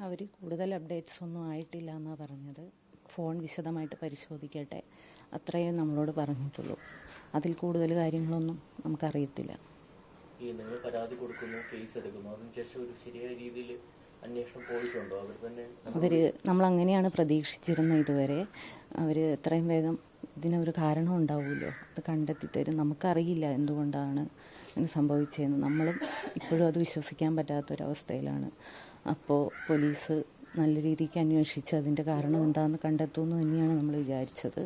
അവർ കൂടുതൽ അപ്ഡേറ്റ്സ് ഒന്നും ആയിട്ടില്ല എന്നാണ് പറഞ്ഞത്. ഫോൺ വിശദമായിട്ട് പരിശോധിക്കട്ടെ, അത്രയും നമ്മളോട് പറഞ്ഞിട്ടുള്ളൂ. അതിൽ കൂടുതൽ കാര്യങ്ങളൊന്നും നമുക്കറിയത്തില്ല. നിങ്ങൾ പരാതി കൊടുക്കുന്നു, കേസ് എടുക്കുന്നു, അതിനുശേഷം ഒരു ശരിയായ രീതിയിൽ അന്വേഷണം പോയിട്ടുണ്ടോ? അവർ നമ്മളങ്ങനെയാണ് പ്രതീക്ഷിച്ചിരുന്നത്. ഇതുവരെ അവർ എത്രയും വേഗം ഇതിനൊരു കാരണം ഉണ്ടാവുമല്ലോ, അത് കണ്ടെത്തി തരും. നമുക്കറിയില്ല എന്തുകൊണ്ടാണ് ഇങ്ങനെ സംഭവിച്ചതെന്ന്. നമ്മളും ഇപ്പോഴും അത് വിശ്വസിക്കാൻ പറ്റാത്തൊരവസ്ഥയിലാണ്. അപ്പോൾ പോലീസ് നല്ല രീതിക്ക് അന്വേഷിച്ച് അതിൻ്റെ കാരണം എന്താണെന്ന് കണ്ടെത്തുമെന്ന് തന്നെയാണ് നമ്മൾ വിചാരിച്ചത്.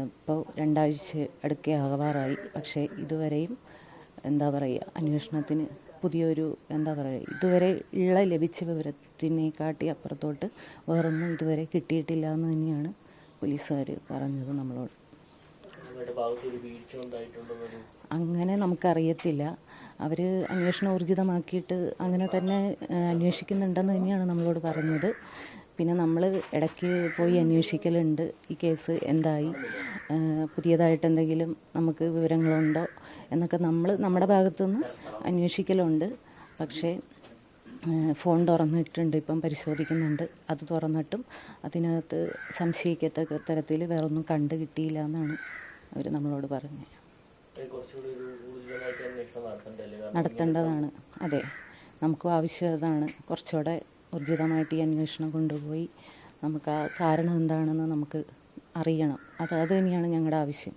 ഇപ്പോൾ 2 ആഴ്ച അടുക്കെ ആവാറായി. പക്ഷേ ഇതുവരെയും അന്വേഷണത്തിന് പുതിയൊരു ഇതുവരെ ലഭിച്ച വിവരത്തിനെക്കാട്ടി അപ്പുറത്തോട്ട് വേറൊന്നും ഇതുവരെ കിട്ടിയിട്ടില്ല എന്ന് തന്നെയാണ് പോലീസുകാർ പറഞ്ഞത് നമ്മളോട്. അങ്ങനെ നമുക്കറിയത്തില്ല. അവർ അന്വേഷണം ഊർജിതമാക്കിയിട്ട് അങ്ങനെ തന്നെ അന്വേഷിക്കുന്നുണ്ടെന്ന് തന്നെയാണ് നമ്മളോട് പറഞ്ഞത്. പിന്നെ നമ്മൾ ഇടയ്ക്ക് പോയി അന്വേഷിക്കലുണ്ട്, ഈ കേസ് എന്തായി, പുതിയതായിട്ട് എന്തെങ്കിലും നമുക്ക് വിവരങ്ങളുണ്ടോ എന്നൊക്കെ നമ്മുടെ ഭാഗത്തുനിന്ന് അന്വേഷിക്കലുണ്ട്. പക്ഷേ ഫോൺ തുറന്നിട്ടുണ്ട്, ഇപ്പം പരിശോധിക്കുന്നുണ്ട്. അത് തുറന്നിട്ടും അതിനകത്ത് സംശയിക്കത്തക്ക തരത്തിൽ വേറൊന്നും കണ്ടു കിട്ടിയില്ല എന്നാണ് അവർ നമ്മളോട് പറഞ്ഞത്. നടത്തേണ്ടതാണ്. അതെ, നമുക്കും ആവശ്യം അതാണ്. കുറച്ചുകൂടെ ഊർജിതമായിട്ട് ഈ അന്വേഷണം കൊണ്ടുപോയി നമുക്ക് ആ കാരണം എന്താണെന്ന് നമുക്ക് അറിയണം. അത് തന്നെയാണ് ഞങ്ങളുടെ ആവശ്യം.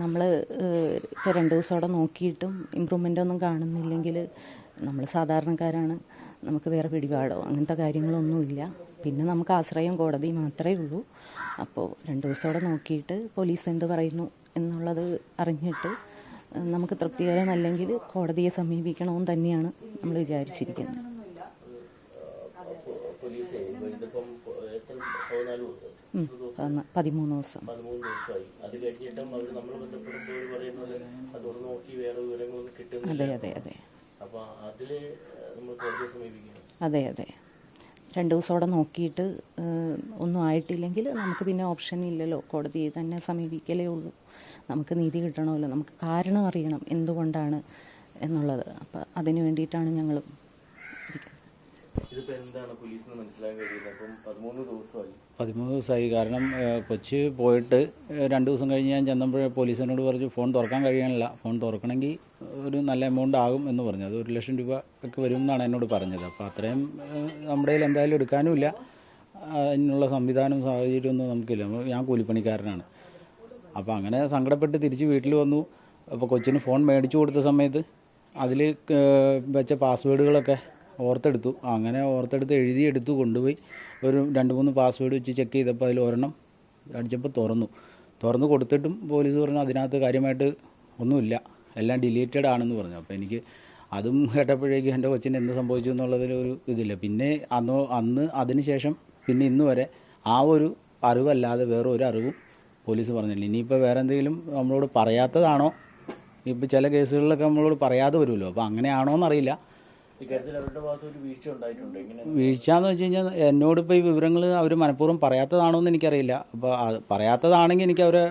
നമ്മൾ ഇപ്പോൾ 2 ദിവസം അവിടെ നോക്കിയിട്ടും ഇമ്പ്രൂവ്മെൻ്റ് ഒന്നും കാണുന്നില്ലെങ്കിൽ നമ്മൾ സാധാരണക്കാരാണ്, നമുക്ക് വേറെ പിടിപാടോ അങ്ങനത്തെ കാര്യങ്ങളൊന്നുമില്ല. പിന്നെ നമുക്ക് ആശ്രയം കോടതി മാത്രമേ ഉള്ളൂ. അപ്പോൾ 2 ദിവസം അവിടെ നോക്കിയിട്ട് പോലീസ് എന്ത് പറയുന്നു എന്നുള്ളത് അറിഞ്ഞിട്ട് നമുക്ക് തൃപ്തികരമല്ലെങ്കിൽ കോടതിയെ സമീപിക്കണമെന്ന് തന്നെയാണ് നമ്മൾ വിചാരിച്ചിരിക്കുന്നത്. 13 ദിവസം. അതെ അതെ അതെ അതെ അതെ 2 ദിവസം അവിടെ നോക്കിയിട്ട് ഒന്നും ആയിട്ടില്ലെങ്കിൽ നമുക്ക് പിന്നെ ഓപ്ഷൻ ഇല്ലല്ലോ, കോടതിയെ തന്നെ സമീപിക്കലേ ഉള്ളൂ. നമുക്ക് നീതി കിട്ടണമല്ലോ, നമുക്ക് കാരണം അറിയണം എന്തുകൊണ്ടാണ് എന്നുള്ളത്. അപ്പം അതിന് വേണ്ടിയിട്ടാണ് ഞങ്ങൾ ഇരിക്കുന്നത്. 13 ദിവസമായി. കാരണം കൊച്ച് പോയിട്ട് 2 ദിവസം കഴിഞ്ഞ് ഞാൻ ചെന്നപ്പോൾ പോലീസിനോട് പറഞ്ഞു ഫോൺ തുറക്കാൻ കഴിയാനില്ല, ഫോൺ തുറക്കണമെങ്കിൽ ഒരു നല്ല എമൗണ്ട് ആകും എന്ന് പറഞ്ഞു. അത് 1 ലക്ഷം രൂപ ഒക്കെ വരും എന്നാണ് എന്നോട് പറഞ്ഞത്. അപ്പോൾ അത്രയും നമ്മുടെ കയ്യിൽ എന്തായാലും എടുക്കാനുമില്ല, അതിനുള്ള സംവിധാനം സാഹചര്യമൊന്നും നമുക്കില്ല. ഞാൻ കൂലിപ്പണിക്കാരനാണ്. അപ്പോൾ അങ്ങനെ സങ്കടപ്പെട്ട് തിരിച്ച് വീട്ടിൽ വന്നു. അപ്പോൾ കൊച്ചിന് ഫോൺ മേടിച്ചു കൊടുത്ത സമയത്ത് അതിൽ വെച്ച പാസ്വേഡുകളൊക്കെ ഓർത്തെടുത്തു. അങ്ങനെ ഓർത്തെടുത്ത് എഴുതിയെടുത്തു കൊണ്ടുപോയി ഒരു 2-3 പാസ്വേഡ് വെച്ച് ചെക്ക് ചെയ്തപ്പോൾ അതിൽ ഒരെണ്ണം അടിച്ചപ്പോൾ തുറന്നു കൊടുത്തിട്ടും പോലീസ് പറഞ്ഞു അതിനകത്ത് കാര്യമായിട്ട് ഒന്നുമില്ല, എല്ലാം ഡിലീറ്റഡ് ആണെന്ന് പറഞ്ഞു. അപ്പോൾ എനിക്ക് അതും കേട്ടപ്പോഴേക്കും എൻ്റെ കൊച്ചിന് എന്ത് സംഭവിച്ചു എന്നുള്ളതിലൊരു ഇതില്ല. പിന്നെ അന്ന് അതിന് ശേഷം പിന്നെ ഇന്ന് വരെ ആ ഒരു അറിവല്ലാതെ വേറെ ഒരു അറിവും പോലീസ് പറഞ്ഞില്ല. ഇനിയിപ്പോൾ വേറെ എന്തെങ്കിലും നമ്മളോട് പറയാത്തതാണോ, ഇപ്പോൾ ചില കേസുകളിലൊക്കെ നമ്മളോട് പറയാതെ വരുമല്ലോ, അപ്പോൾ അങ്ങനെയാണോ എന്നറിയില്ല. വീഴ്ച എന്ന് വെച്ച് കഴിഞ്ഞാൽ എന്നോടിപ്പോൾ ഈ വിവരങ്ങൾ അവർ മനഃപൂർവ്വം പറയാത്തതാണോ എന്ന് എനിക്കറിയില്ല. അപ്പോൾ പറയാത്തതാണെങ്കിൽ എനിക്ക് അവരെ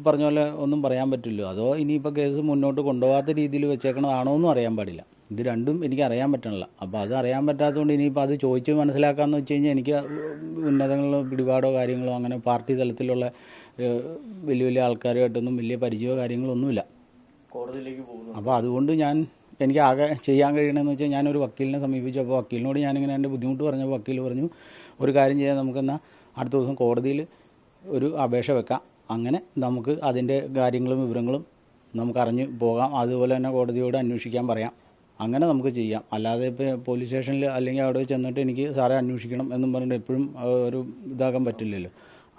പറഞ്ഞ പോലെ ഒന്നും പറയാൻ പറ്റില്ലോ. അതോ ഇനിയിപ്പോൾ കേസ് മുന്നോട്ട് കൊണ്ടുപോകാത്ത രീതിയിൽ വെച്ചേക്കണതാണോ എന്നും അറിയാൻ പാടില്ല. ഇത് രണ്ടും എനിക്ക് അറിയാൻ പറ്റണില്ല. അപ്പോൾ അത് അറിയാൻ പറ്റാത്തതുകൊണ്ട് ഇനിയിപ്പോൾ അത് ചോദിച്ച് മനസ്സിലാക്കാമെന്ന് വെച്ച് കഴിഞ്ഞാൽ എനിക്ക് ഉന്നതങ്ങളിലോ പിടിപാടോ കാര്യങ്ങളോ അങ്ങനെ പാർട്ടി തലത്തിലുള്ള വലിയ വലിയ ആൾക്കാരുമായിട്ടൊന്നും വലിയ പരിചയമോ കാര്യങ്ങളൊന്നുമില്ല. കോടതിയിലേക്ക് പോകുന്നു. അപ്പോൾ അതുകൊണ്ട് എനിക്ക് ആകെ ചെയ്യാൻ കഴിയണമെന്ന് വെച്ചാൽ ഞാനൊരു വക്കീലിനെ സമീപിച്ചു. അപ്പോൾ വക്കീലിനോട് ഞാനിങ്ങനെ എൻ്റെ ബുദ്ധിമുട്ട് പറഞ്ഞപ്പോൾ വക്കീൽ പറഞ്ഞു ഒരു കാര്യം ചെയ്യാൻ, നമുക്കെന്നാൽ അടുത്ത ദിവസം കോടതിയിൽ ഒരു അപേക്ഷ വെക്കാം, അങ്ങനെ നമുക്ക് അതിൻ്റെ കാര്യങ്ങളും വിവരങ്ങളും നമുക്കറിഞ്ഞ് പോകാം, അതുപോലെ തന്നെ കോടതിയോട് അന്വേഷിക്കാൻ പറയാം, അങ്ങനെ നമുക്ക് ചെയ്യാം. അല്ലാതെ ഇപ്പോൾ പോലീസ് സ്റ്റേഷനിൽ അല്ലെങ്കിൽ അവിടെ ചെന്നിട്ട് എനിക്ക് സാറെ അന്വേഷിക്കണം എന്നും പറഞ്ഞിട്ട് എപ്പോഴും ഒരു ഇതാക്കാൻ പറ്റില്ലല്ലോ.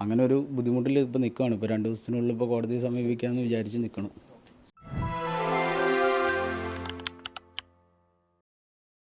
അങ്ങനെ ഒരു ബുദ്ധിമുട്ടിൽ ഇപ്പോൾ നിൽക്കുകയാണ്. ഇപ്പോൾ 2 ദിവസത്തിനുള്ളിൽ ഇപ്പോൾ കോടതിയെ സമീപിക്കാമെന്ന് വിചാരിച്ച് നിൽക്കണം.